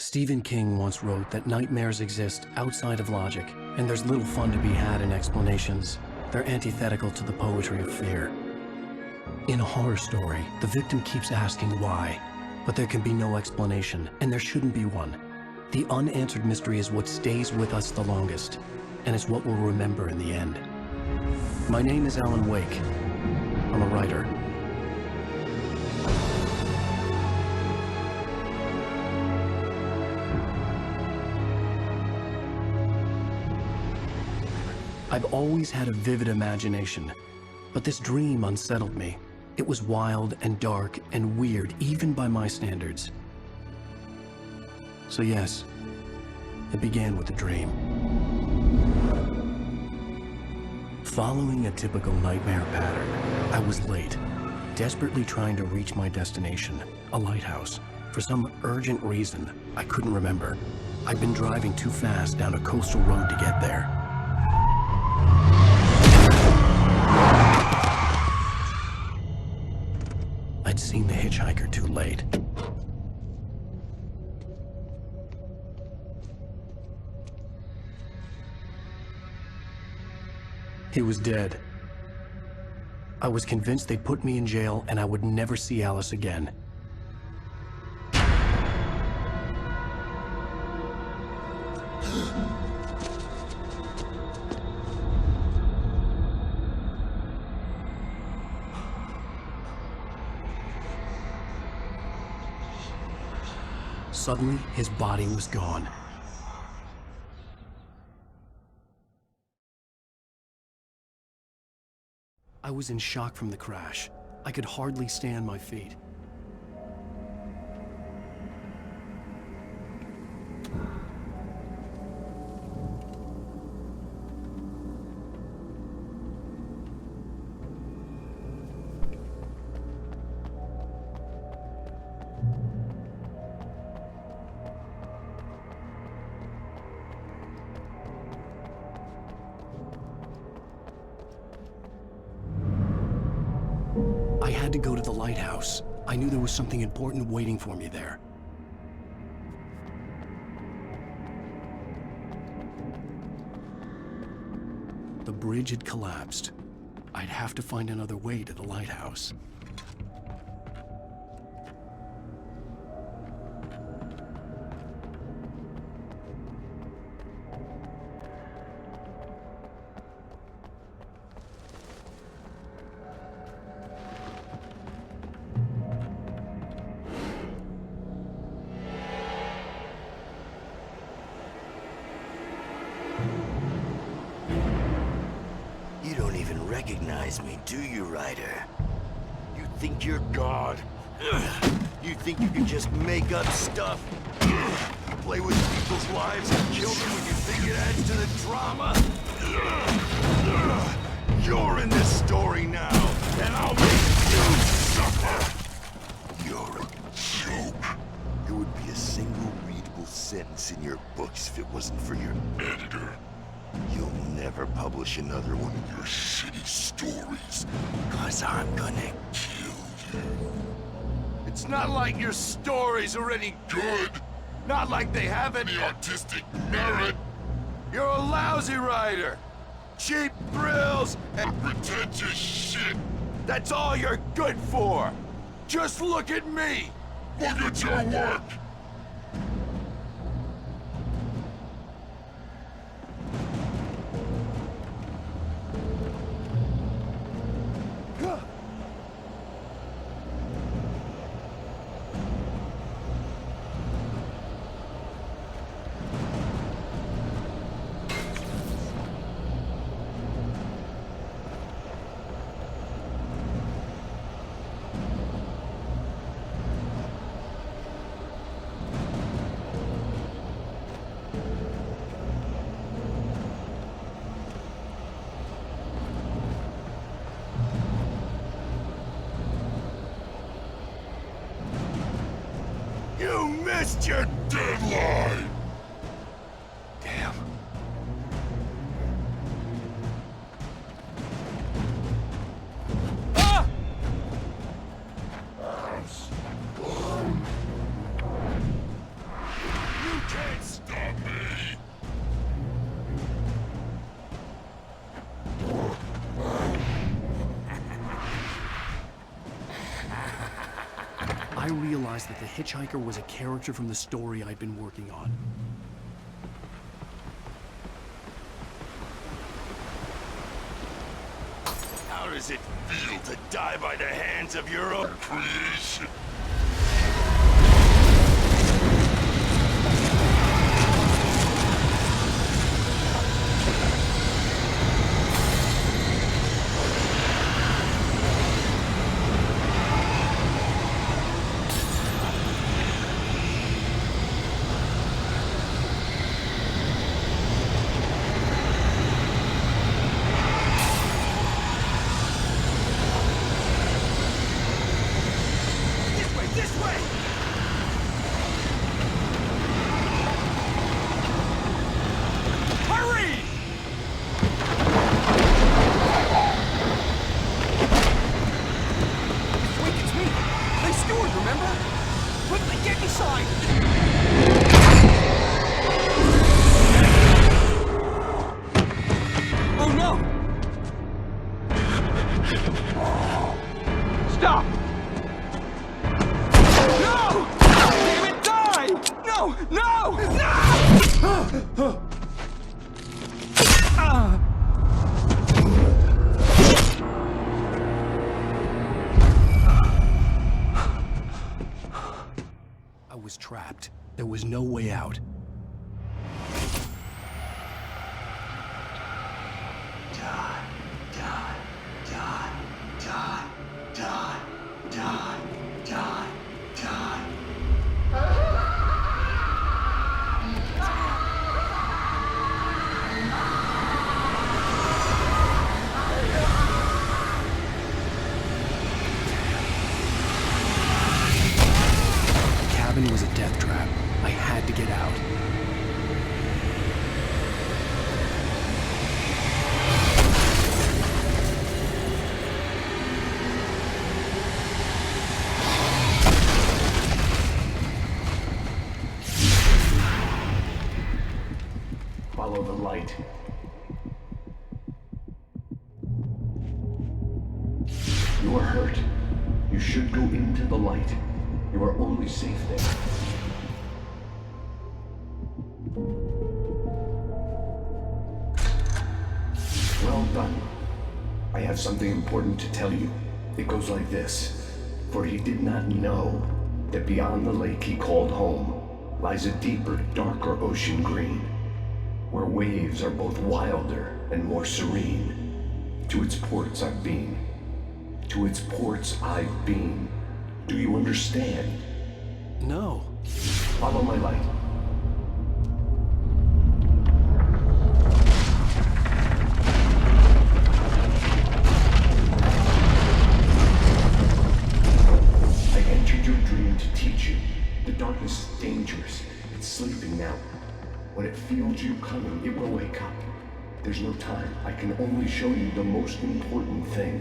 Stephen King once wrote that nightmares exist outside of logic, and there's little fun to be had in explanations. They're antithetical to the poetry of fear. In a horror story, the victim keeps asking why, but there can be no explanation, and there shouldn't be one. The unanswered mystery is what stays with us the longest, and it's what we'll remember in the end. My name is Alan Wake. I'm a writer. I've always had a vivid imagination, but this dream unsettled me. It was wild and dark and weird, even by my standards. So yes, it began with a dream. Following a typical nightmare pattern, I was late, desperately trying to reach my destination, a lighthouse. For some urgent reason, I couldn't remember. I'd been driving too fast down a coastal road to get there. I'd seen the hitchhiker too late. He was dead. I was convinced they'd put me in jail and I would never see Alice again. Suddenly, his body was gone. I was in shock from the crash. I could hardly stand my feet. I had to go to the lighthouse. I knew there was something important waiting for me there. The bridge had collapsed. I'd have to find another way to the lighthouse. You don't even recognize me, do you, Ryder? You think you're God? You think you can just make up stuff? Play with people's lives and kill them when you think it adds to the drama? You're in this story now, and I'll make you suffer! You're a joke. It would be a single readable sentence in your books if it wasn't for your editor. You'll never publish another one of your shitty stories, 'cause I'm gonna kill you. It's not like your stories are any good. Not like they have any artistic merit. You're a lousy writer. Cheap thrills and pretentious shit. That's all you're good for. Just look at me. Look at your work. You missed your deadline! Damn. Ah! I realized that the hitchhiker was a character from the story I'd been working on. How does it feel to die by the hands of your own creation? Trapped. There was no way out. Die, die, die, die, die, die, die, die. The cabin was a death trap. I had to get out. Follow the light. You are hurt. You should go into the light. You are only safe there. Well done. I have something important to tell you. It goes like this. For he did not know that beyond the lake he called home lies a deeper, darker ocean green, where waves are both wilder and more serene. To its ports I've been. To its ports I've been. Do you understand? No. Follow my light. I entered your dream to teach you. The darkness is dangerous. It's sleeping now. When it feels you coming, it will wake up. There's no time. I can only show you the most important thing.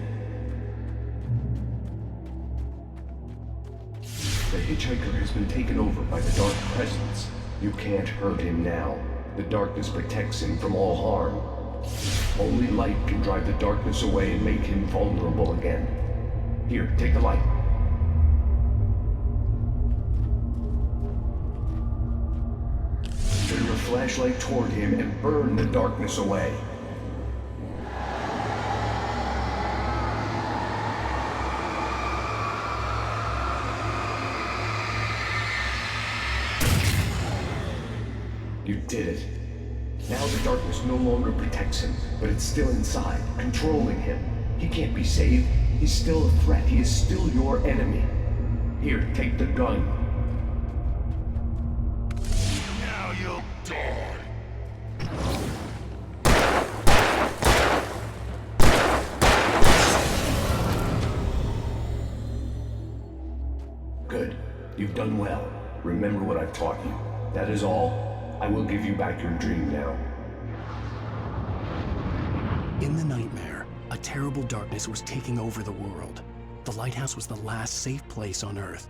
The hitchhiker has been taken over by the dark presence. You can't hurt him now. The darkness protects him from all harm. Only light can drive the darkness away and make him vulnerable again. Here, take the light. Turn your flashlight toward him and burn the darkness away. You did it. Now the darkness no longer protects him, but it's still inside, controlling him. He can't be saved. He's still a threat. He is still your enemy. Here, take the gun. Now you'll die. Good. You've done well. Remember what I've taught you. That is all. I will give you back your dream now. In the nightmare, a terrible darkness was taking over the world. The lighthouse was the last safe place on Earth.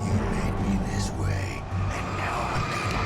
You led me this way, and now I'm gonna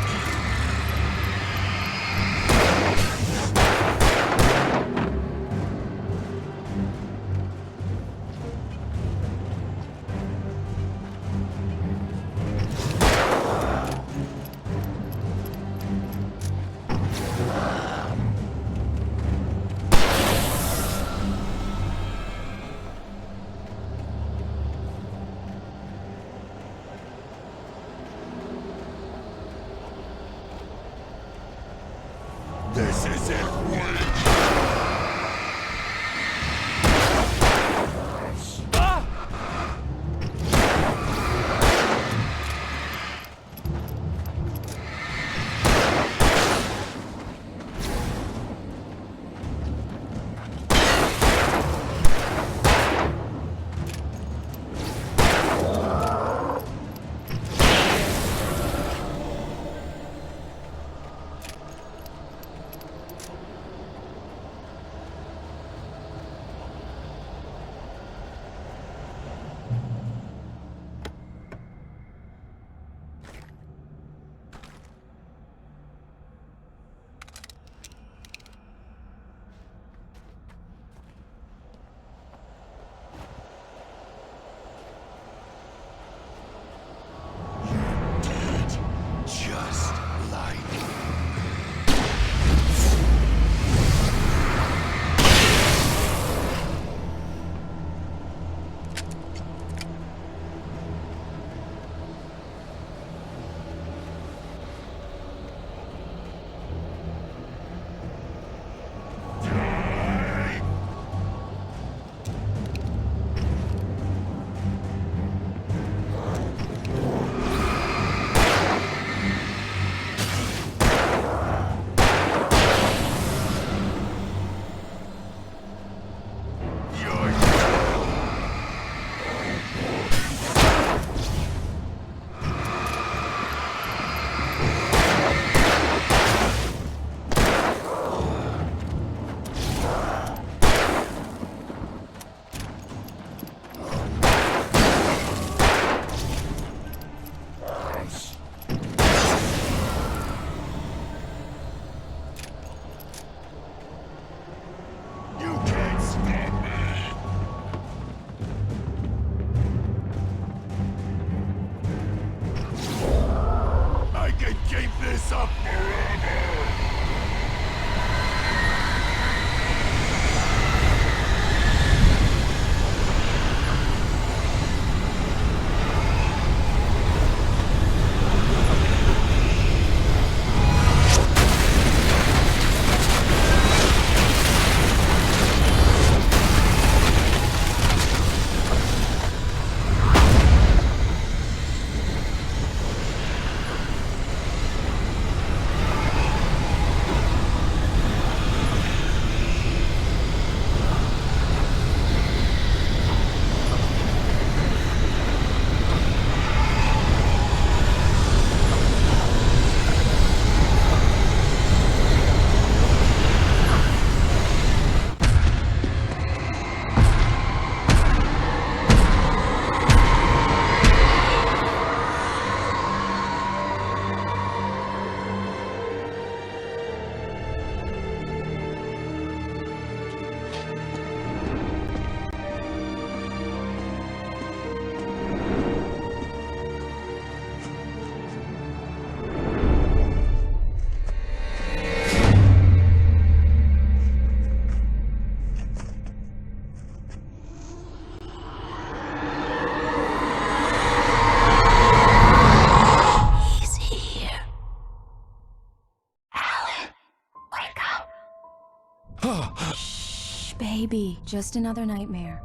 Baby, just another nightmare.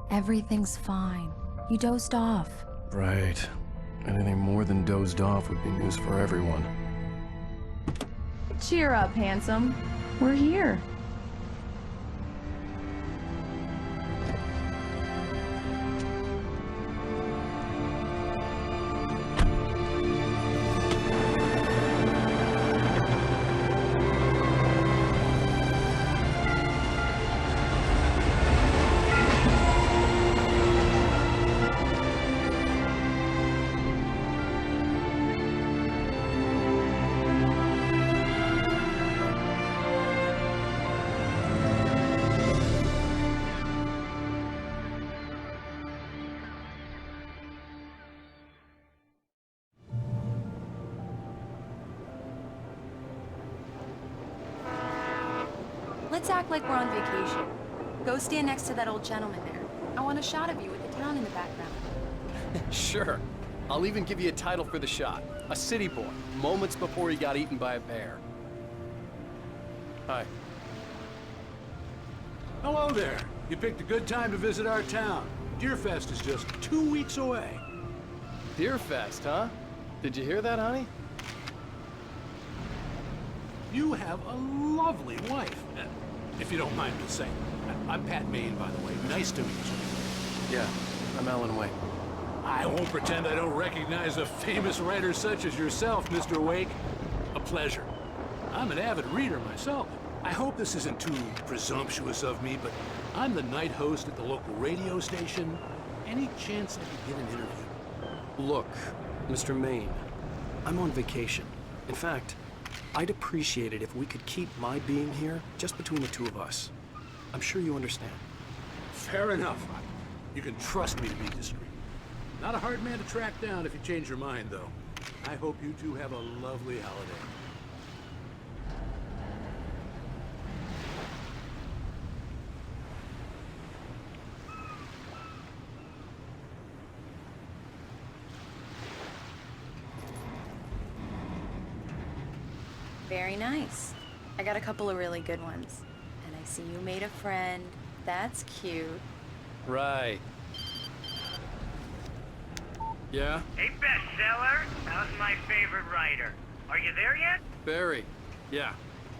Everything's fine. You dozed off. Right. Anything more than dozed off would be news for everyone. Cheer up, handsome. We're here. Let's act like we're on vacation. Go stand next to that old gentleman there. I want a shot of you with the town in the background. Sure. I'll even give you a title for the shot. A city boy, moments before he got eaten by a bear. Hi. Hello there. You picked a good time to visit our town. Deerfest is just 2 weeks away. Deerfest, huh? Did you hear that, honey? You have a lovely wife, if you don't mind me saying. I'm Pat Maine, by the way. Nice to meet you. Yeah, I'm Alan Wake. I won't pretend I don't recognize a famous writer such as yourself, Mr. Wake. A pleasure. I'm an avid reader myself. I hope this isn't too presumptuous of me, but I'm the night host at the local radio station. Any chance I could get an interview? Look, Mr. Maine, I'm on vacation. In fact, I'd appreciate it if we could keep my being here just between the two of us. I'm sure you understand. Fair enough. You can trust me to be discreet. Not a hard man to track down if you change your mind, though. I hope you two have a lovely holiday. Very nice. I got a couple of really good ones. And I see you made a friend. That's cute. Right. Yeah? Hey, Bestseller. How's my favorite writer? Are you there yet? Barry. Yeah.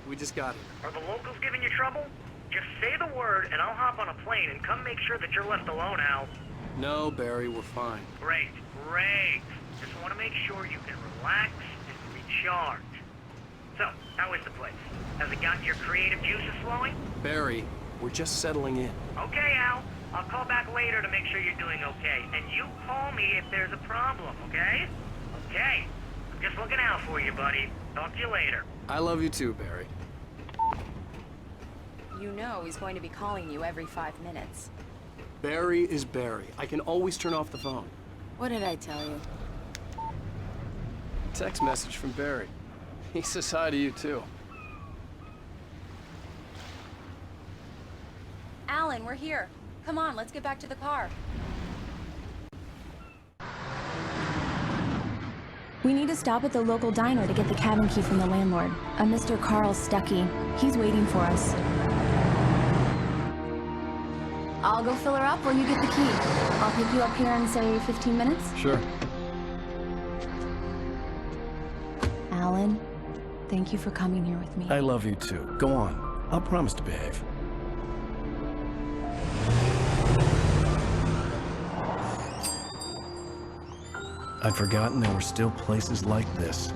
We just got here. Are the locals giving you trouble? Just say the word and I'll hop on a plane and come make sure that you're left alone, Al. No, Barry, we're fine. Great, great. Just want to make sure you can relax and recharge. So, how is the place? Has it gotten your creative juices flowing? Barry, we're just settling in. Okay, Al. I'll call back later to make sure you're doing okay. And you call me if there's a problem, okay? Okay. I'm just looking out for you, buddy. Talk to you later. I love you too, Barry. You know he's going to be calling you every 5 minutes. Barry is Barry. I can always turn off the phone. What did I tell you? Text message from Barry. He says hi to you too. Alan, we're here. Come on, let's get back to the car. We need to stop at the local diner to get the cabin key from the landlord, a Mr. Carl Stuckey. He's waiting for us. I'll go fill her up while you get the key. I'll pick you up here in, say, 15 minutes? Sure. Alan, thank you for coming here with me. I love you too. Go on. I'll promise to behave. I'd forgotten there were still places like this.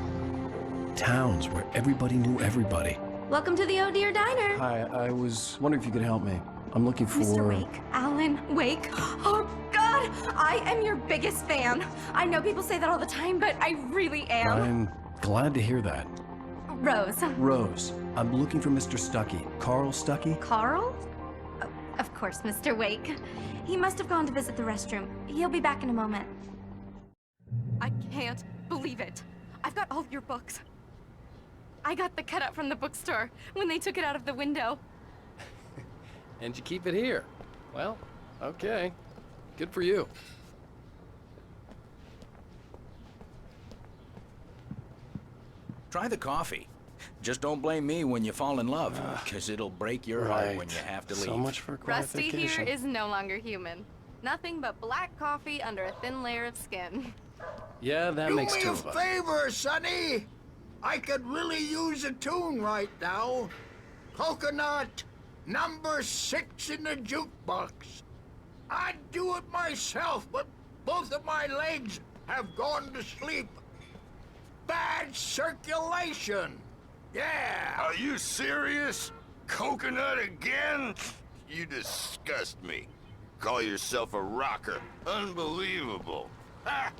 Towns where everybody knew everybody. Welcome to the Oh Dear Diner. Hi, I was wondering if you could help me. I'm looking for... Mr. Wake. Alan Wake. Oh, God! I am your biggest fan. I know people say that all the time, but I really am. I'm glad to hear that. Rose. Rose, I'm looking for Mr. Stuckey. Carl Stuckey? Carl? Oh, of course, Mr. Wake. He must have gone to visit the restroom. He'll be back in a moment. I can't believe it. I've got all your books. I got the cutout from the bookstore when they took it out of the window. And you keep it here. Well, okay. Good for you. Try the coffee. Just don't blame me when you fall in love, because it'll break your heart when you have to leave. So much for Rusty clarification. here is no longer human. Nothing but black coffee under a thin layer of skin. Yeah, that makes two of us. Do me a favor, Sonny. I could really use a tune right now. Coconut, number 6 in the jukebox. I'd do it myself, but both of my legs have gone to sleep. Bad circulation. Yeah. Are you serious? Coconut again? You disgust me. Call yourself a rocker. Unbelievable. Ha!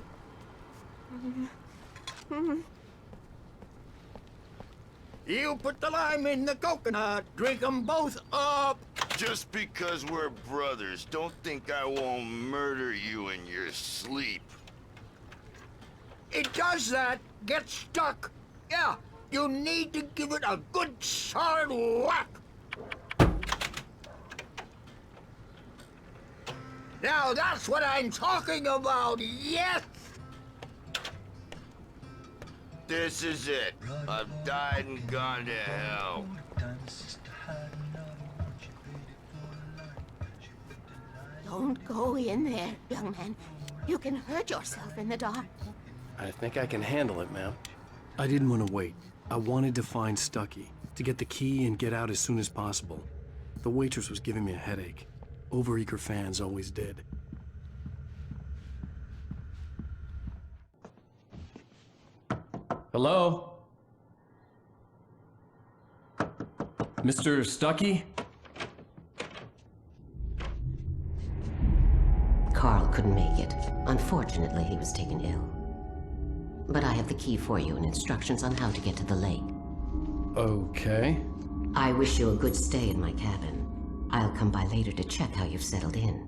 You put the lime in the coconut. Drink them both up. Just because we're brothers, don't think I won't murder you in your sleep. It does that. Get stuck. Yeah, you need to give it a good solid whack. Now that's what I'm talking about, yes! This is it. I've died and gone to hell. Don't go in there, young man. You can hurt yourself in the dark. I think I can handle it, ma'am. I didn't want to wait. I wanted to find Stucky, to get the key and get out as soon as possible. The waitress was giving me a headache. Overeager fans always did. Hello? Mr. Stucky? Carl couldn't make it. Unfortunately, he was taken ill. But I have the key for you and instructions on how to get to the lake. Okay. I wish you a good stay in my cabin. I'll come by later to check how you've settled in.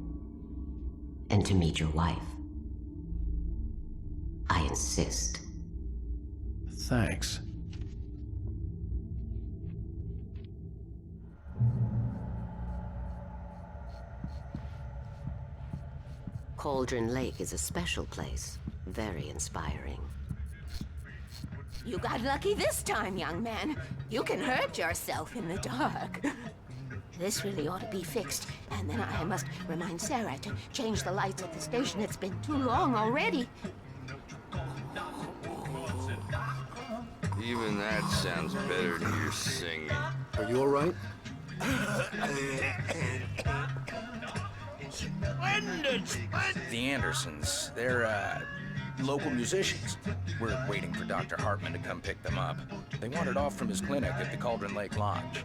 And to meet your wife. I insist. Thanks. Cauldron Lake is a special place. Very inspiring. You got lucky this time, young man. You can hurt yourself in the dark. This really ought to be fixed. And then I must remind Sarah to change the lights at the station. It's been too long already. Even that sounds better than your singing. Are you all right? The Andersons, they're, local musicians. We're waiting for Dr. Hartman to come pick them up. They wandered off from his clinic at the Cauldron Lake Lodge.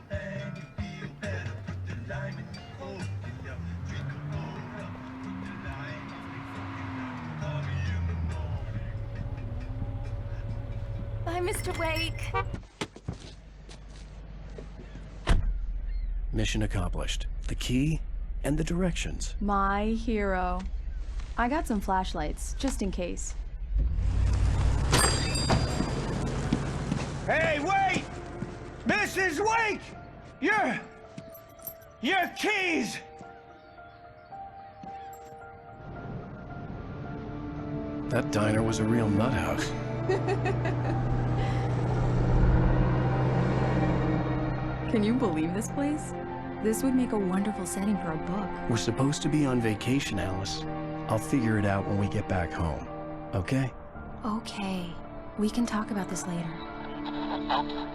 Bye, Mr. Wake. Mission accomplished. The key and the directions. My hero. I got some flashlights, just in case. Hey, wait! Mrs. Wake! Your keys! That diner was a real nut house. Can you believe this place? This would make a wonderful setting for a book. We're supposed to be on vacation, Alice. I'll figure it out when we get back home. Okay? Okay. We can talk about this later.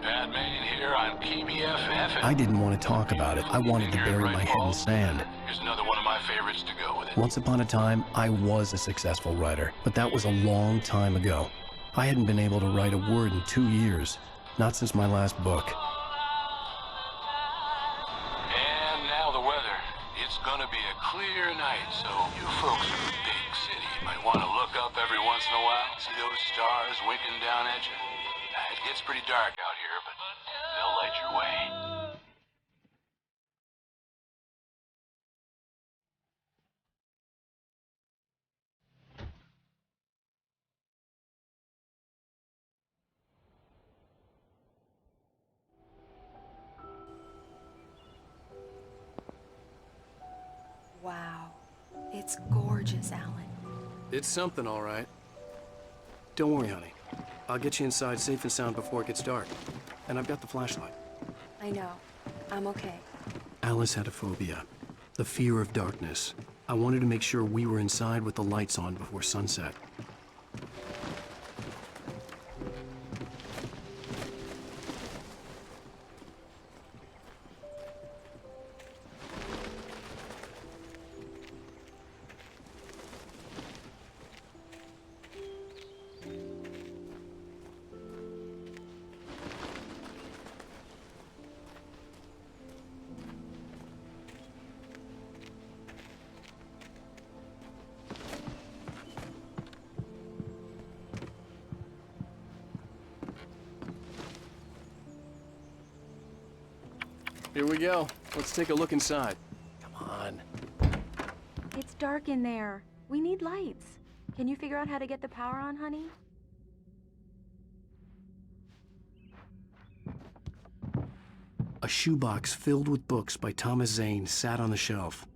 Bad man here on PBFF. I didn't want to talk about it. I wanted to bury my head in sand. Here's another one of my favorites to go with it. Once upon a time, I was a successful writer, but that was a long time ago. I hadn't been able to write a word in 2 years, not since my last book. And now the weather. It's gonna be a clear night, so you folks in the big city might want to look up every once in a while, see those stars winking down at you. It gets pretty dark out here, but they'll light your way. Wow. It's gorgeous, Alan. It's something, all right. Don't worry, honey. I'll get you inside safe and sound before it gets dark. And I've got the flashlight. I know. I'm okay. Alice had a phobia, the fear of darkness. I wanted to make sure we were inside with the lights on before sunset. Here we go. Let's take a look inside. Come on. It's dark in there. We need lights. Can you figure out how to get the power on, honey? A shoebox filled with books by Thomas Zane sat on the shelf.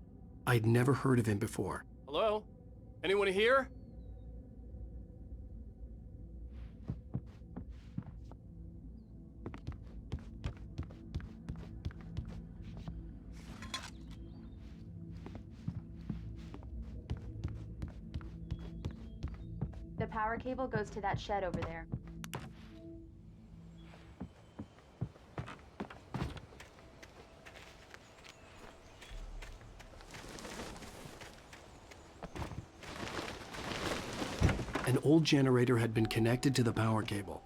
I'd never heard of him before. Hello? Anyone here? power cable goes to that shed over there. An old generator had been connected to the power cable.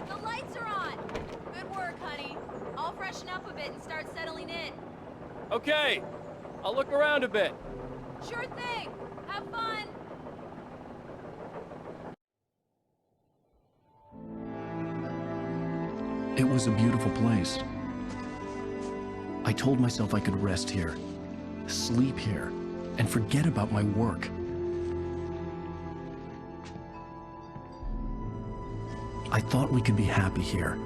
The lights are on! Good work, honey. I'll freshen up a bit and start settling in. Okay, I'll look around a bit. Sure thing! Have fun! It was a beautiful place. I told myself I could rest here, sleep here, and forget about my work. I thought we could be happy here.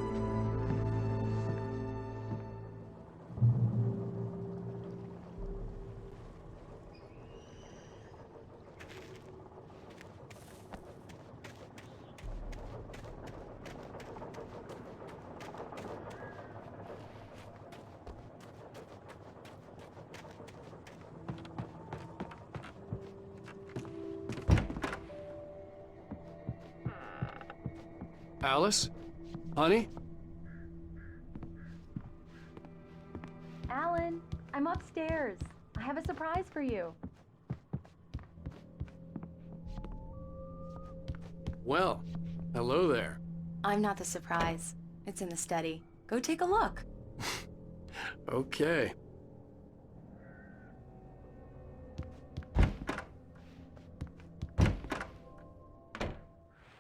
Alice? Honey? Alan, I'm upstairs. I have a surprise for you. Well, hello there. I'm not the surprise. It's in the study. Go take a look. Okay.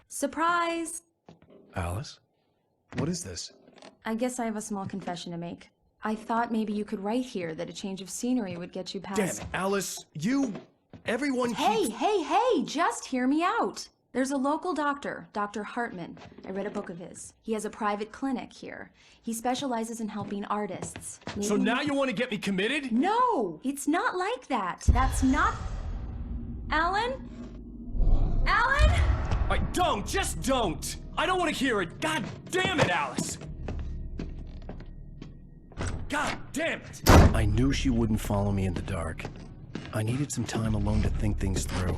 Surprise! Alice? What is this? I guess I have a small confession to make. I thought maybe you could write here that a change of scenery would get you past— Damn it, Alice, everyone Hey, just hear me out. There's a local doctor, Dr. Hartman. I read a book of his. He has a private clinic here. He specializes in helping artists. So now you want to get me committed? No, it's not like that. That's not— Alan? Alan? Just don't! I don't want to hear it! God damn it, Alice! God damn it! I knew she wouldn't follow me in the dark. I needed some time alone to think things through.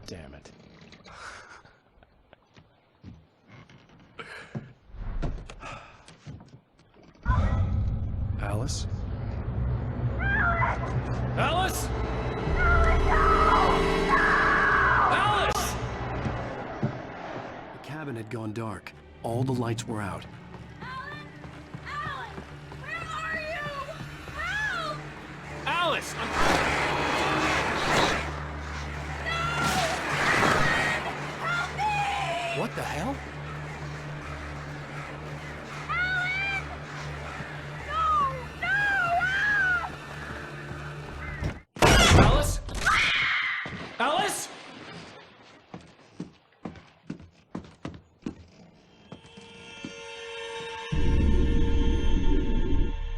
Damn it. Alice? Alice? Alice! The cabin had gone dark. All the lights were out. Alan! Where are you? Help! Alice! Help me! What the hell? Alice? Alice?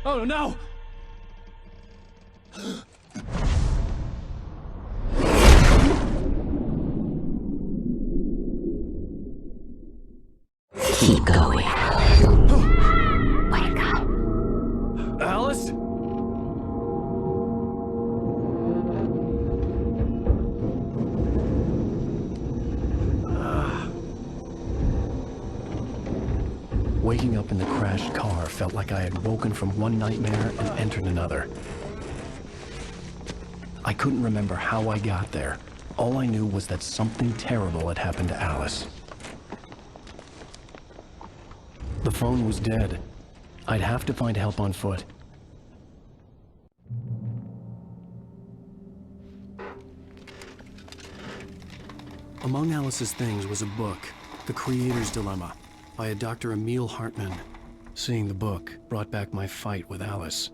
Oh no! Keep going. Wake up. Alice? Waking up in the crashed car felt like I had woken from one nightmare and entered another. I couldn't remember how I got there. All I knew was that something terrible had happened to Alice. The phone was dead. I'd have to find help on foot. Among Alice's things was a book, The Creator's Dilemma, by a Dr. Emil Hartman. Seeing the book brought back my fight with Alice.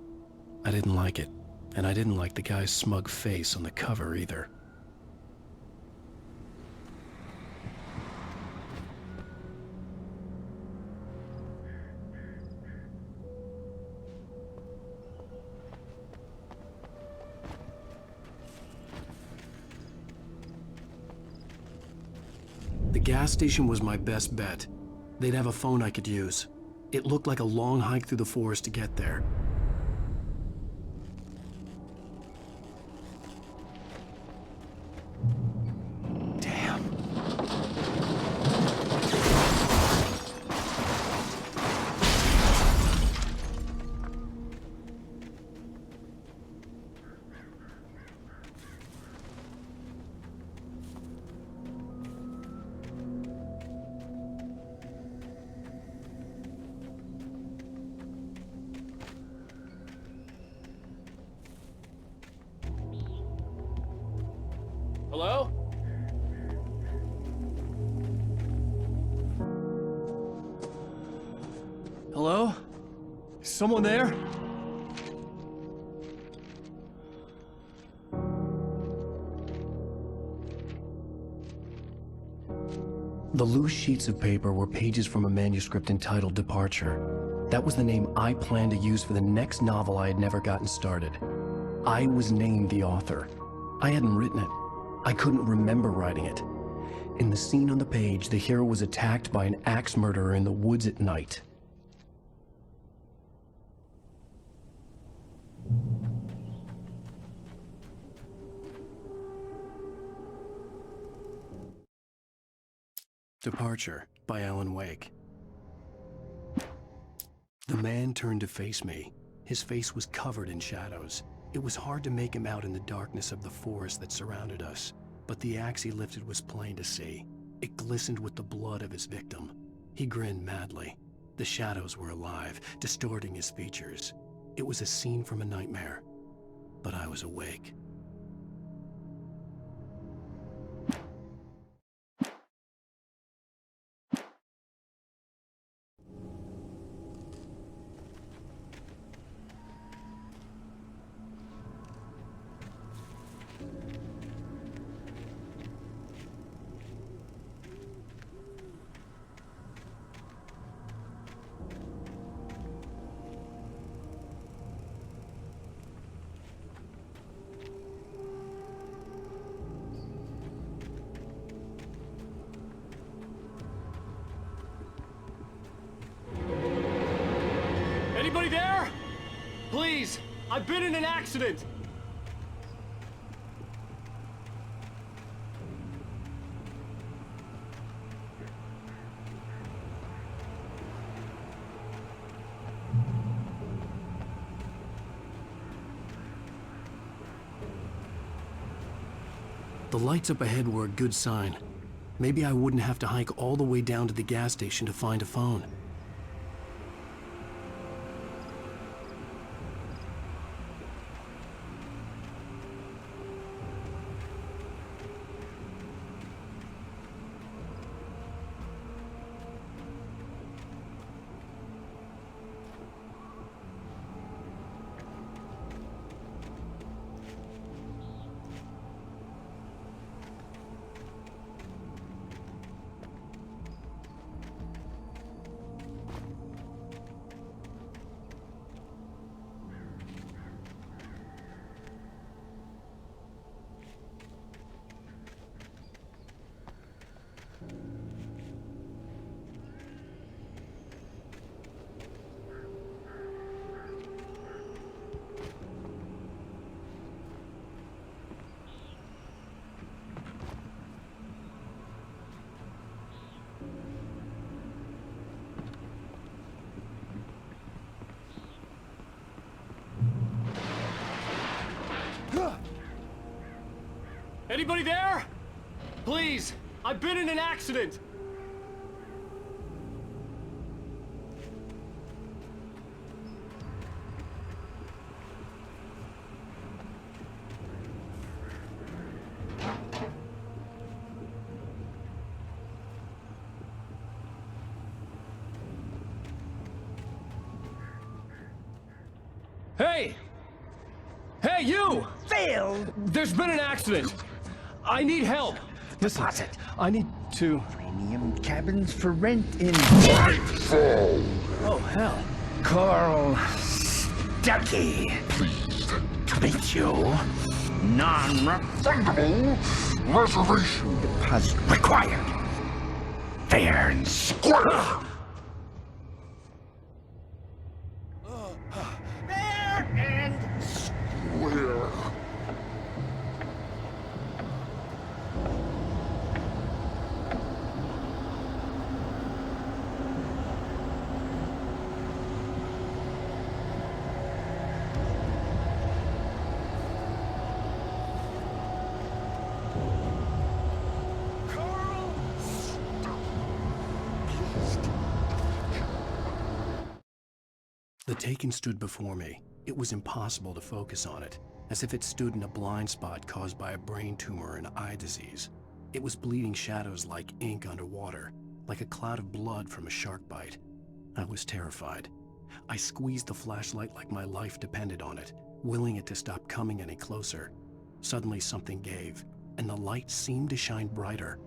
I didn't like it, and I didn't like the guy's smug face on the cover either. gas station was my best bet. They'd have a phone I could use. It looked like a long hike through the forest to get there. Damn. Hello? Hello? Is someone there? The loose sheets of paper were pages from a manuscript entitled Departure. That was the name I planned to use for the next novel I had never gotten started. I was named the author. I hadn't written it. I couldn't remember writing it. In the scene on the page, the hero was attacked by an axe murderer in the woods at night. Departure by Alan Wake. The man turned to face me. His face was covered in shadows. It was hard to make him out in the darkness of the forest that surrounded us, but the axe he lifted was plain to see. It glistened with the blood of his victim. He grinned madly. The shadows were alive, distorting his features. It was a scene from a nightmare, but I was awake. Anybody there? Please, I've been in an accident. The lights up ahead were a good sign. Maybe I wouldn't have to hike all the way down to the gas station to find a phone. Anybody there? Please, I've been in an accident. Hey! Hey, you! Phil! There's been an accident. I need help. Listen, Deposit. I need to... Premium cabins for rent in... Oh, hell. Carl Stuckey. Pleased to meet you. Non-refundable reservation deposit required. fair and square. Fair and Square. The Taken stood before me. It was impossible to focus on it, as if it stood in a blind spot caused by a brain tumor and eye disease. It was bleeding shadows like ink underwater, like a cloud of blood from a shark bite. I was terrified. I squeezed the flashlight like my life depended on it, willing it to stop coming any closer. Suddenly something gave, and the light seemed to shine brighter.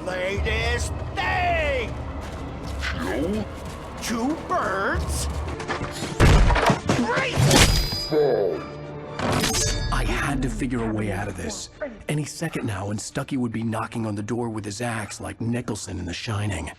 latest thing! Two birds? Great! I had to figure a way out of this. Any second now, and Stucky would be knocking on the door with his axe like Nicholson in The Shining.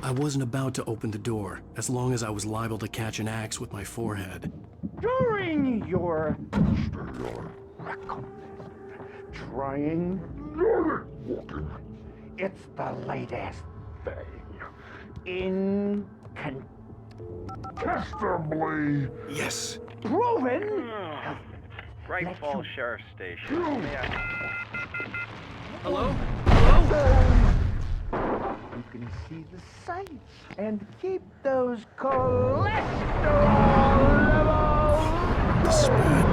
I wasn't about to open the door, as long as I was liable to catch an axe with my forehead. During your trying, it's the latest thing. Incontestably. Yes. Proven. Bright Falls Sheriff Station. Hello? You can see the sights and keep those cholesterol levels. The spat.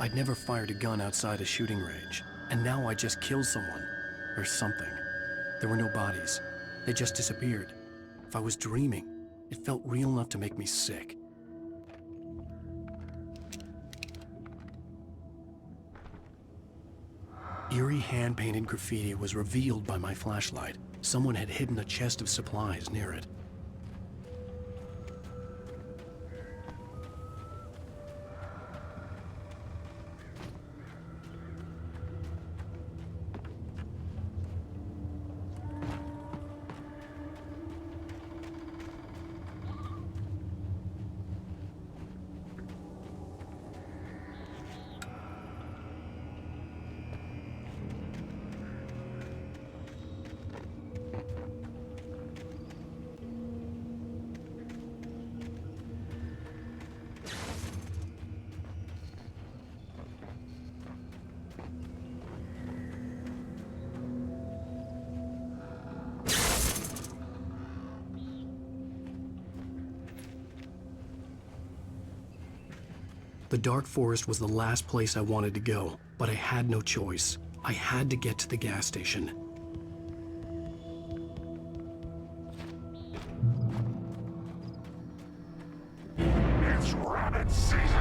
I'd never fired a gun outside a shooting range, and now I just killed someone, or something. There were no bodies. They just disappeared. If I was dreaming, it felt real enough to make me sick. Eerie hand-painted graffiti was revealed by my flashlight. Someone had hidden a chest of supplies near it. The dark forest was the last place I wanted to go, but I had no choice. I had to get to the gas station. It's rabbit season!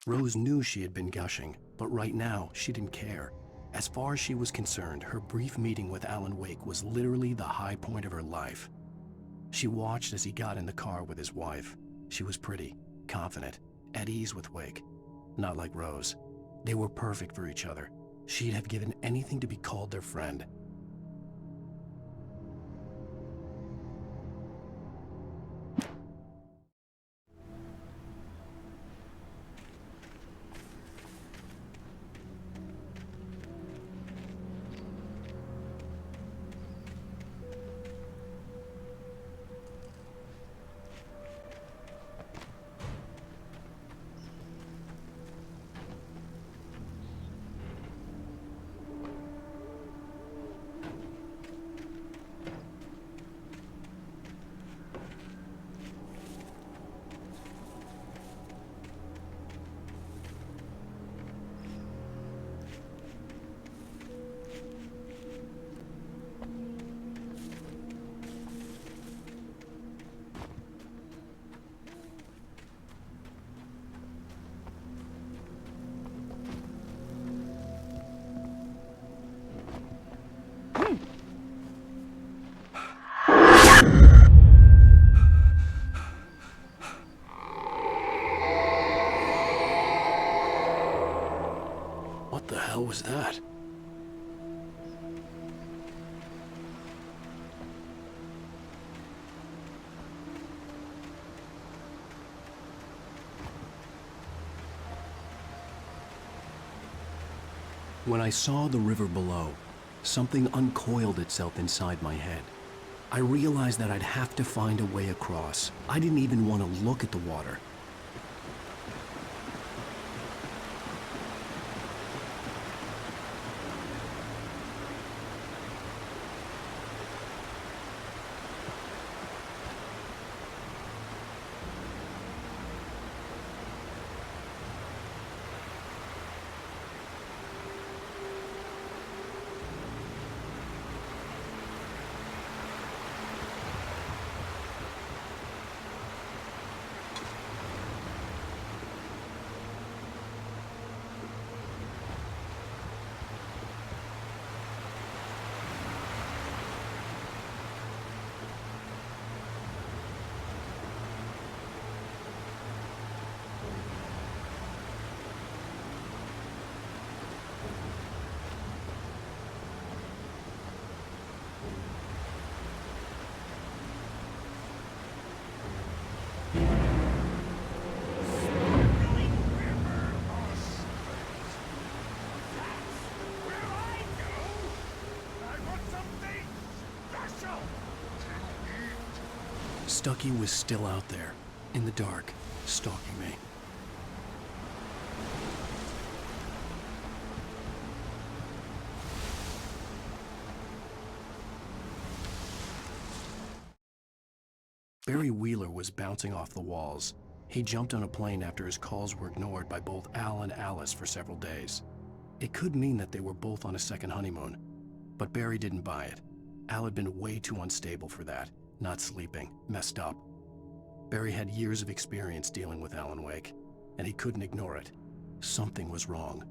Rose knew she had been gushing, but right now she didn't care. As far as she was concerned, her brief meeting with Alan Wake was literally the high point of her life. She watched as he got in the car with his wife. She was pretty, confident, at ease with Wake. Not like Rose. They were perfect for each other. She'd have given anything to be called their friend. What the hell was that? When I saw the river below, something uncoiled itself inside my head. I realized that I'd have to find a way across. I didn't even want to look at the water. Stucky was still out there, in the dark, stalking me. Barry Wheeler was bouncing off the walls. He jumped on a plane after his calls were ignored by both Al and Alice for several days. It could mean that they were both on a second honeymoon, but Barry didn't buy it. Al had been way too unstable for that, not sleeping, messed up. Barry had years of experience dealing with Alan Wake, and he couldn't ignore it. Something was wrong.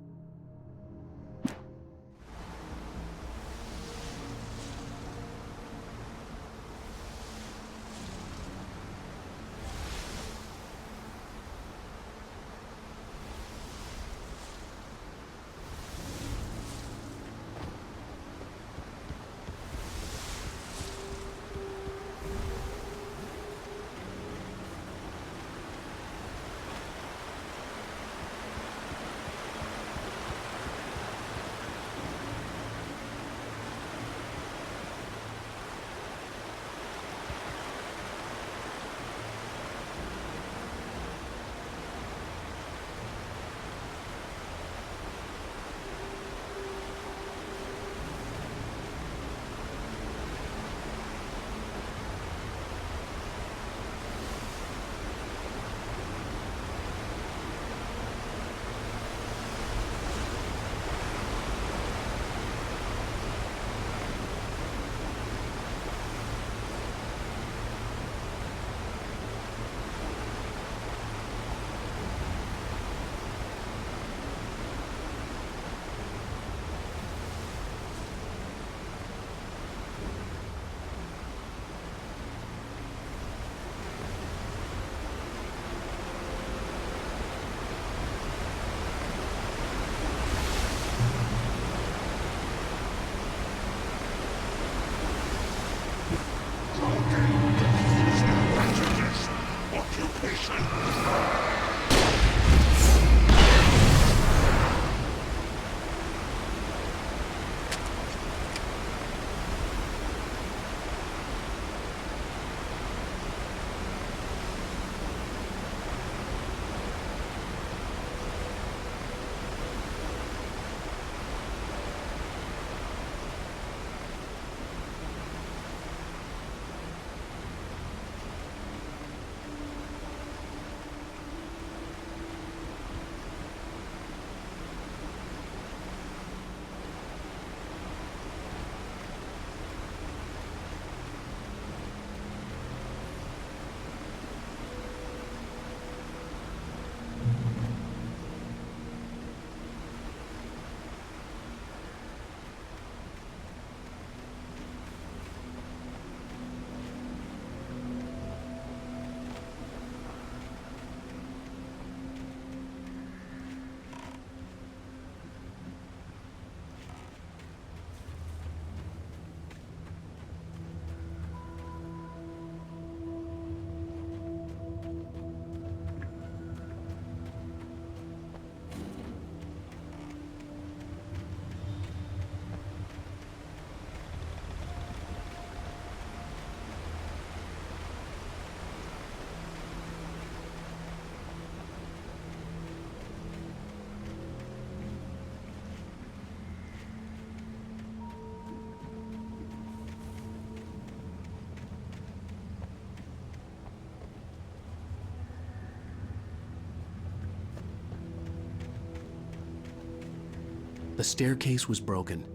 The staircase was broken.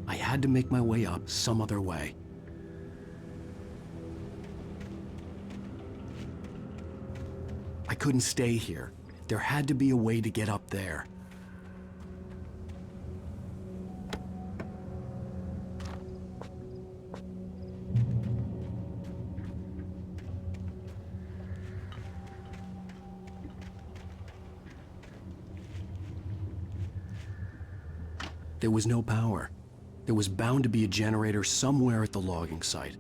I had to make my way up some other way. I couldn't stay here. There had to be a way to get up there. There was no power. There was bound to be a generator somewhere at the logging site.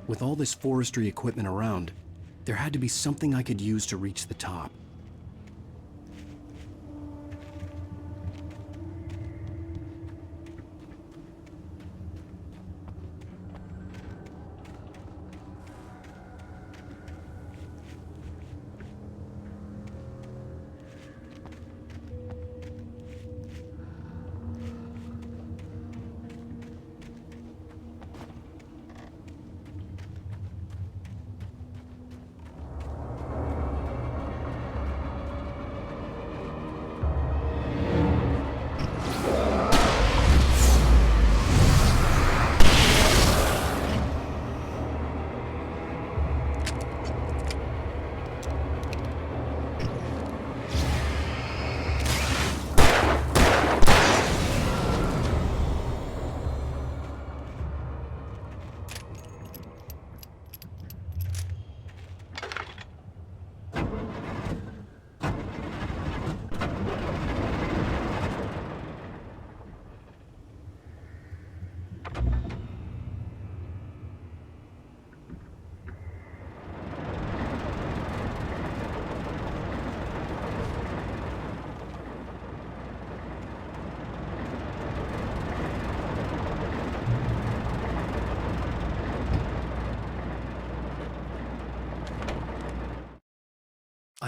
With all this forestry equipment around, there had to be something I could use to reach the top.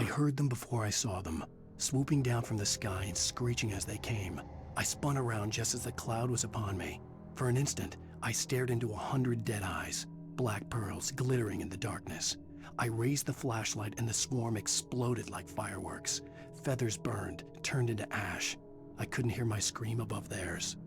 I heard them before I saw them, swooping down from the sky and screeching as they came. I spun around just as the cloud was upon me. For an instant, I stared into 100 dead eyes, black pearls glittering in the darkness. I raised the flashlight and the swarm exploded like fireworks. Feathers burned, turned into ash. I couldn't hear my scream above theirs.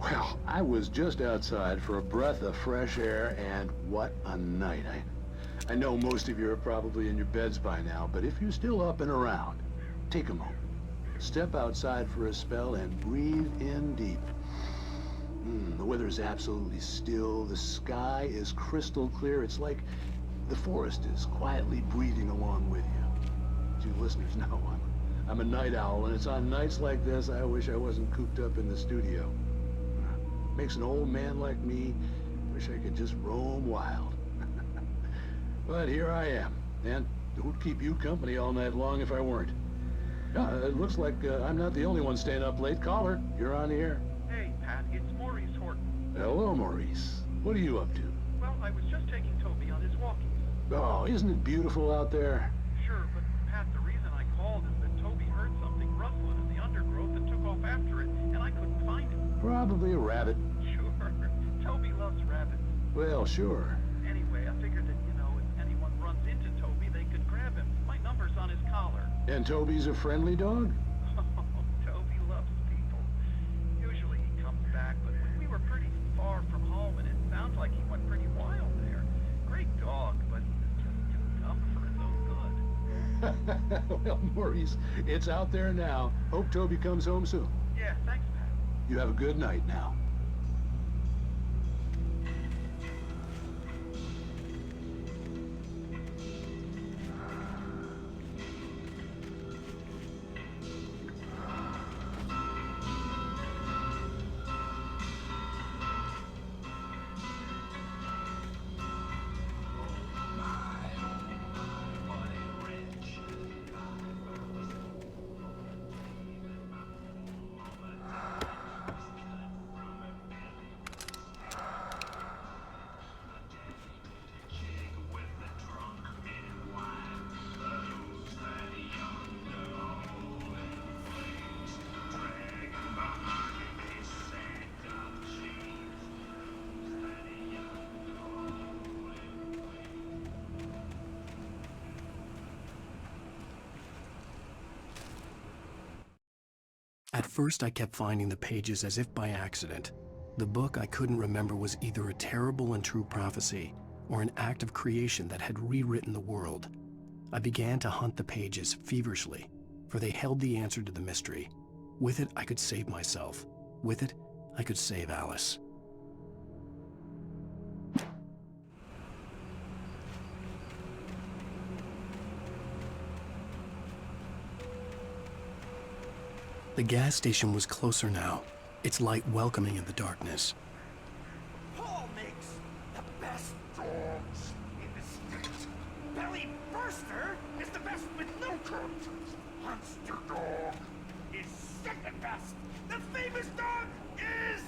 Well, I was just outside for a breath of fresh air, and what a night. I know most of you are probably in your beds by now, but if you're still up and around, take a moment. Step outside for a spell and breathe in deep. The weather is absolutely still. The sky is crystal clear. It's like the forest is quietly breathing along with you. As you listeners know, I'm a night owl, and it's on nights like this I wish I wasn't cooped up in the studio. Makes an old man like me wish I could just roam wild. But here I am, and who'd keep you company all night long if I weren't? It looks like I'm not the only one staying up late. Caller, you're on the air. Hey, Pat, it's Maurice Horton. Hello, Maurice. What are you up to? Well, I was just taking Toby on his walkies. Oh, isn't it beautiful out there? Sure, but Pat, the reason I called is that Toby heard something rustling in the undergrowth and took off after it, and I couldn't find it. Probably a rabbit. Sure. Toby loves rabbits. Well, sure. Anyway, I figured that, if anyone runs into Toby, they could grab him. My number's on his collar. And Toby's a friendly dog? Toby loves people. Usually he comes back, but we were pretty far from home, and it sounds like he went pretty wild there. Great dog, but just too dumb for his own good. Well, Maurice, it's out there now. Hope Toby comes home soon. Yeah, thanks, Pat. You have a good night now. At first, I kept finding the pages as if by accident. The book I couldn't remember was either a terrible and true prophecy or an act of creation that had rewritten the world. I began to hunt the pages feverishly, for they held the answer to the mystery. With it, I could save myself. With it, I could save Alice. The gas station was closer now, its light welcoming in the darkness. Paul makes the best dogs in the state. Belly Burster is the best with no coat. Monster Dog is second best. The famous dog is...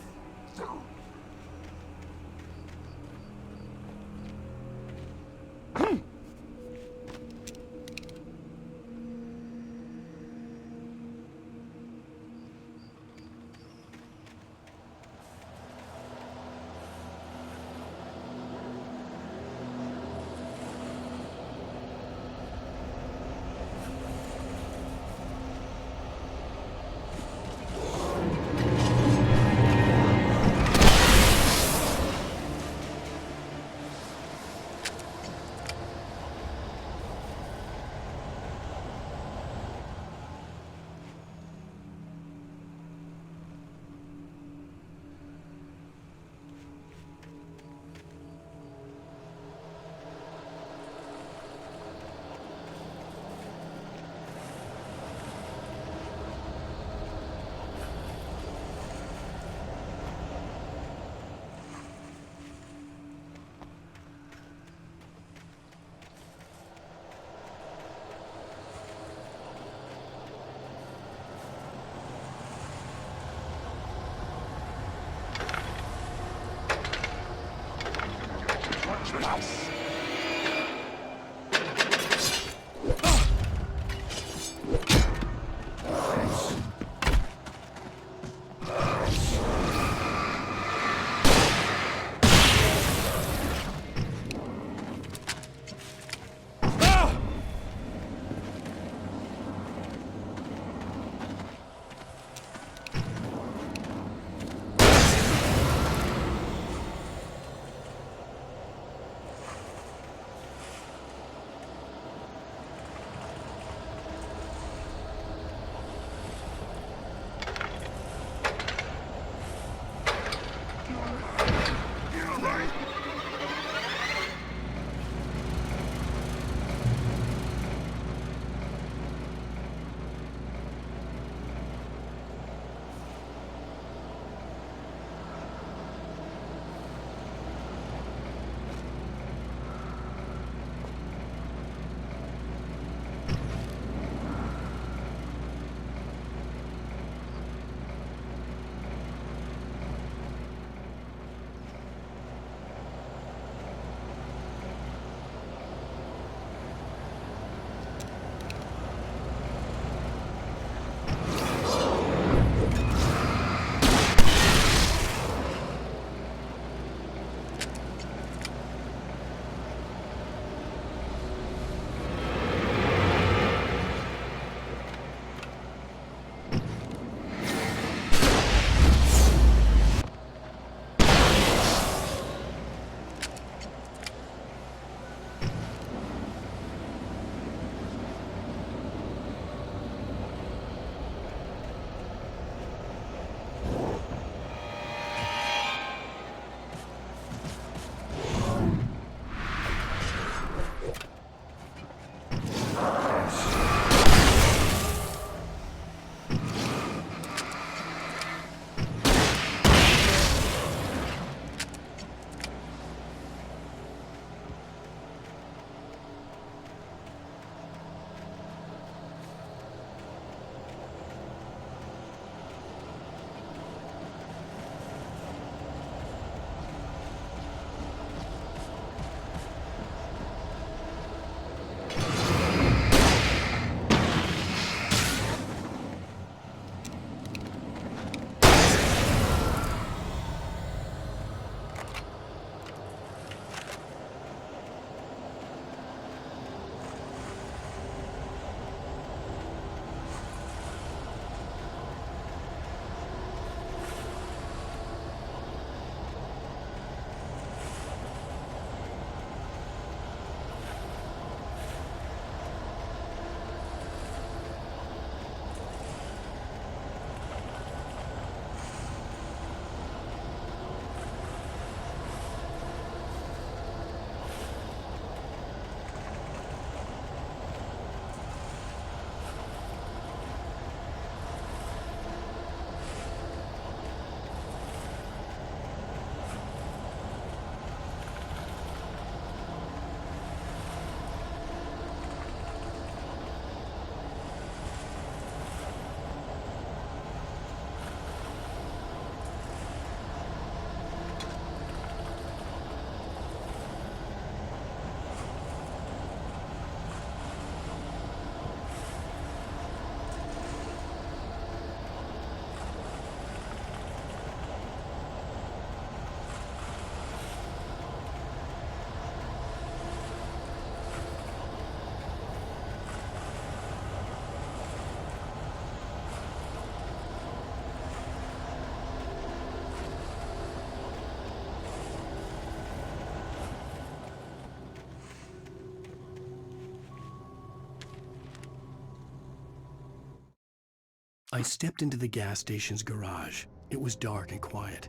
I stepped into the gas station's garage. It was dark and quiet.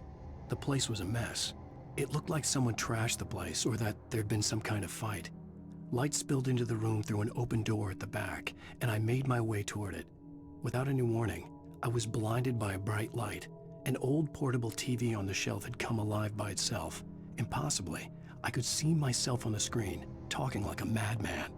The place was a mess. It looked like someone trashed the place or that there'd been some kind of fight. Light spilled into the room through an open door at the back, and I made my way toward it. Without any warning, I was blinded by a bright light. An old portable TV on the shelf had come alive by itself. Impossibly, I could see myself on the screen, talking like a madman.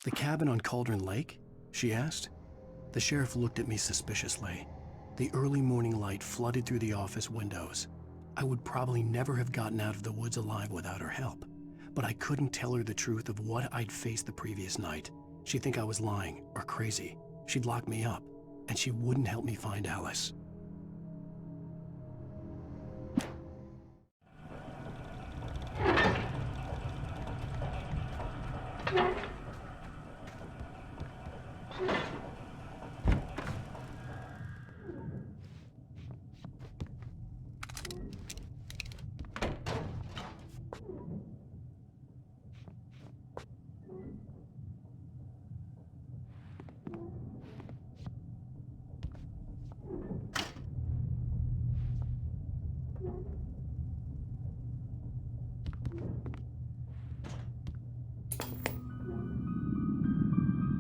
The cabin on Cauldron Lake? She asked. The sheriff looked at me suspiciously. The early morning light flooded through the office windows. I would probably never have gotten out of the woods alive without her help, but I couldn't tell her the truth of what I'd faced the previous night. She'd think I was lying or crazy. She'd lock me up, and she wouldn't help me find Alice.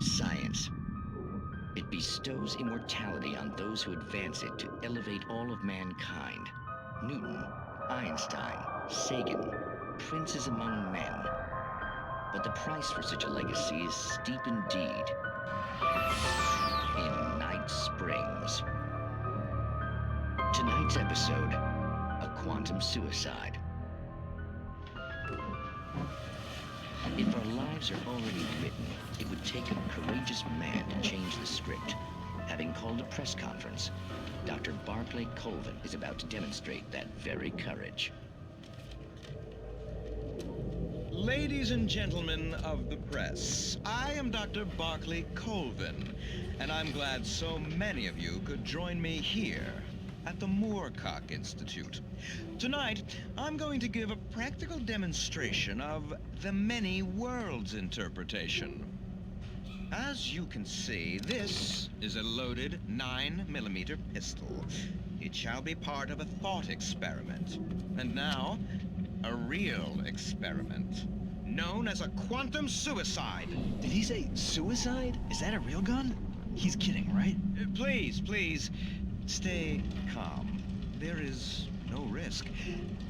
Science. It bestows immortality on those who advance it to elevate all of mankind. Newton, Einstein, Sagan, princes among men. But the price for such a legacy is steep indeed. In Night Springs. Tonight's episode, a quantum suicide. If our lives are already written, it would take a courageous man to change the script. Having called a press conference, Dr. Barclay Colvin is about to demonstrate that very courage. Ladies and gentlemen of the press, I am Dr. Barclay Colvin, and I'm glad so many of you could join me here at the Moorcock Institute. Tonight, I'm going to give a practical demonstration of the many worlds interpretation. As you can see, this is a loaded 9mm pistol. It shall be part of a thought experiment. And now, a real experiment, known as a quantum suicide. Did he say suicide? Is that a real gun? He's kidding, right? Please, stay calm. There is no risk.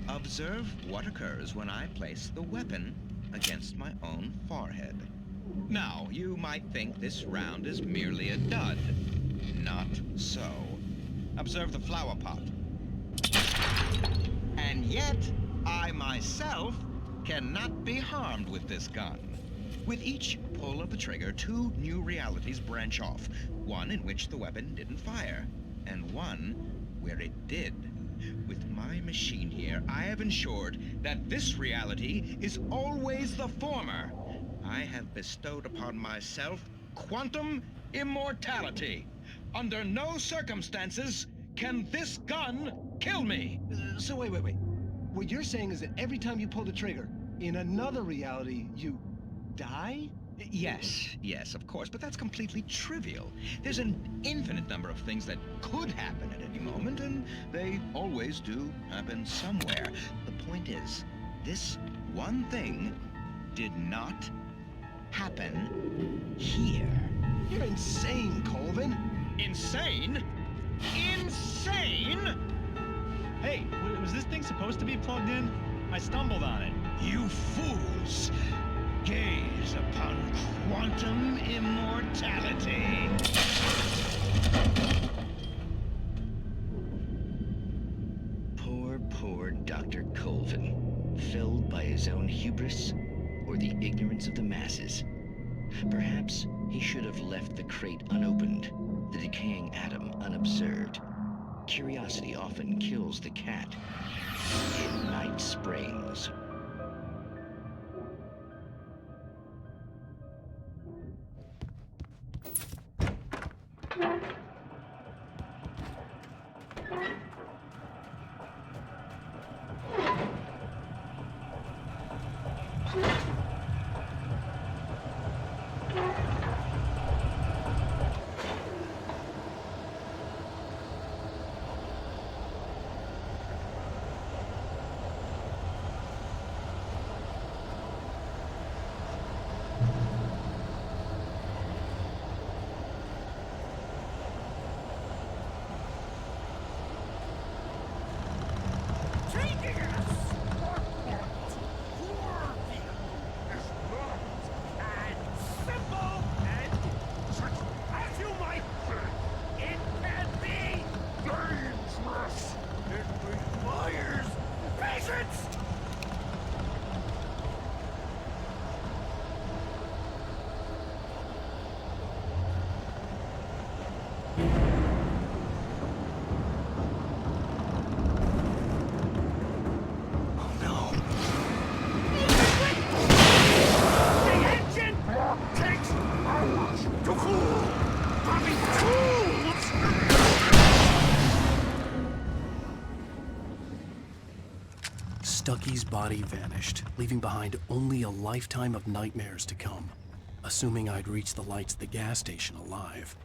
Observe what occurs when I place the weapon against my own forehead. Now, you might think this round is merely a dud. Not so. Observe the flower pot. And yet, I myself cannot be harmed with this gun. With each pull of the trigger, 2 new realities branch off. One in which the weapon didn't fire, and one where it did. With my machine here, I have ensured that this reality is always the former. I have bestowed upon myself quantum immortality. Under no circumstances can this gun kill me. So wait. What you're saying is that every time you pull the trigger, in another reality, you die? Yes, of course, but that's completely trivial. There's an infinite number of things that could happen at any moment, and they always do happen somewhere. The point is, this one thing did not happen here. You're insane, Colvin. Insane? Insane? Hey, was this thing supposed to be plugged in? I stumbled on it. You fools! Gaze upon quantum immortality. Poor Dr. Colvin, felled by his own hubris or the ignorance of the masses. Perhaps he should have left the crate unopened, the decaying atom unobserved. Curiosity often kills the cat in Night Springs. Stucky's body vanished, leaving behind only a lifetime of nightmares to come, assuming I'd reached the lights at the gas station alive.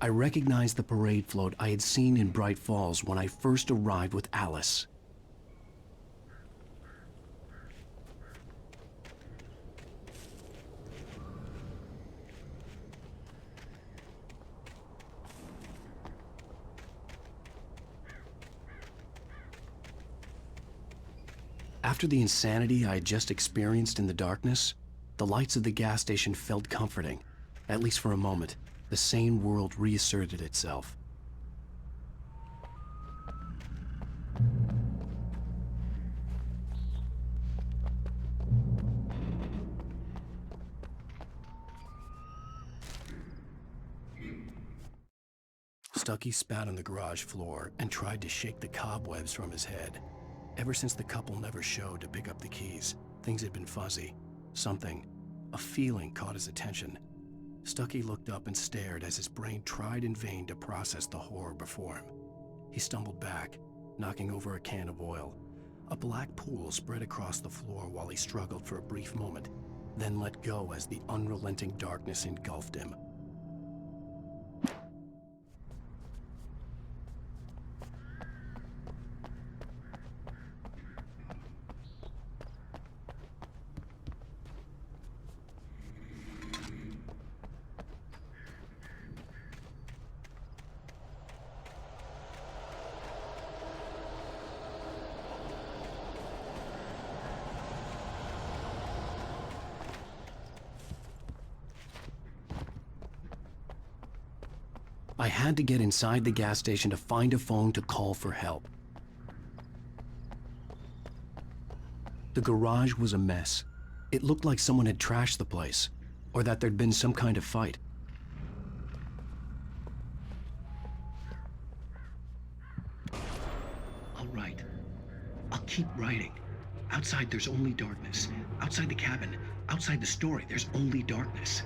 I recognized the parade float I had seen in Bright Falls when I first arrived with Alice. After the insanity I had just experienced in the darkness, the lights of the gas station felt comforting. At least for a moment, the sane world reasserted itself. Stucky spat on the garage floor and tried to shake the cobwebs from his head. Ever since the couple never showed to pick up the keys, things had been fuzzy. Something, a feeling caught his attention. Stucky looked up and stared as his brain tried in vain to process the horror before him. He stumbled back, knocking over a can of oil. A black pool spread across the floor while he struggled for a brief moment, then let go as the unrelenting darkness engulfed him. I had to get inside the gas station to find a phone to call for help. The garage was a mess. It looked like someone had trashed the place, or that there'd been some kind of fight. I'll write. I'll keep writing. Outside there's only darkness. Outside the cabin, outside the story, there's only darkness.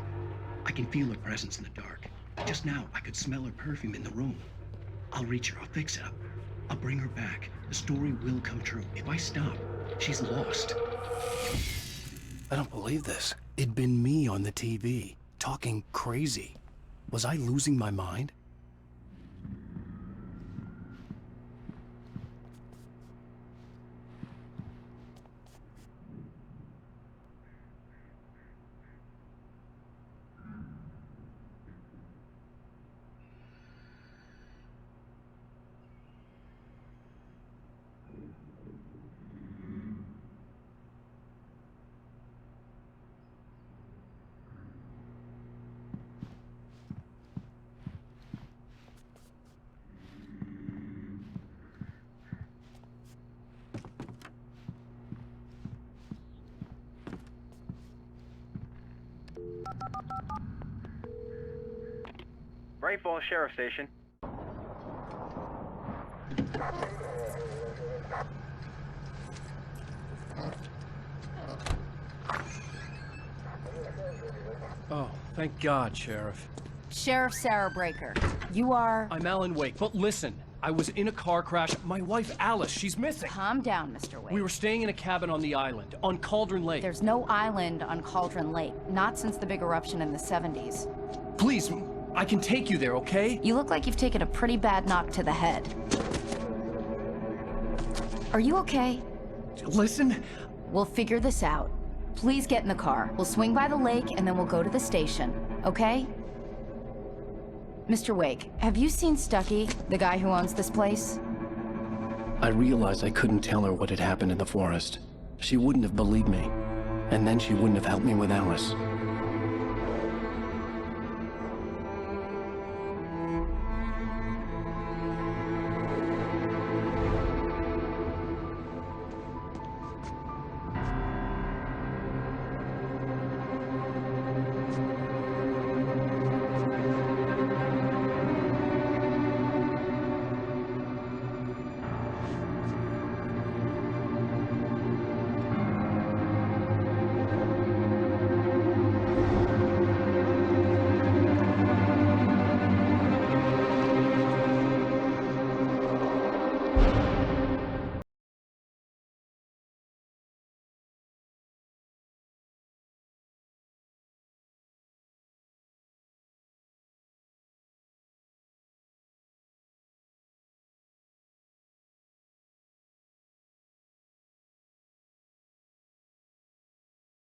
I can feel her presence in the dark. Just now, I could smell her perfume in the room. I'll reach her, I'll fix it up. I'll bring her back. The story will come true. If I stop, she's lost. I don't believe this. It'd been me on the TV, talking crazy. Was I losing my mind? Bright Falls Sheriff Station. Oh, thank God, Sheriff. Sheriff Sarah Breaker, you are... I'm Alan Wake, but listen, I was in a car crash. My wife, Alice, she's missing. Calm down, Mr. Wake. We were staying in a cabin on the island, on Cauldron Lake. There's no island on Cauldron Lake, not since the big eruption in the 70s. Please, I can take you there, okay? You look like you've taken a pretty bad knock to the head. Are you okay? Listen. We'll figure this out. Please get in the car. We'll swing by the lake and then we'll go to the station, okay? Mr. Wake, have you seen Stucky, the guy who owns this place? I realized I couldn't tell her what had happened in the forest. She wouldn't have believed me, and then she wouldn't have helped me with Alice.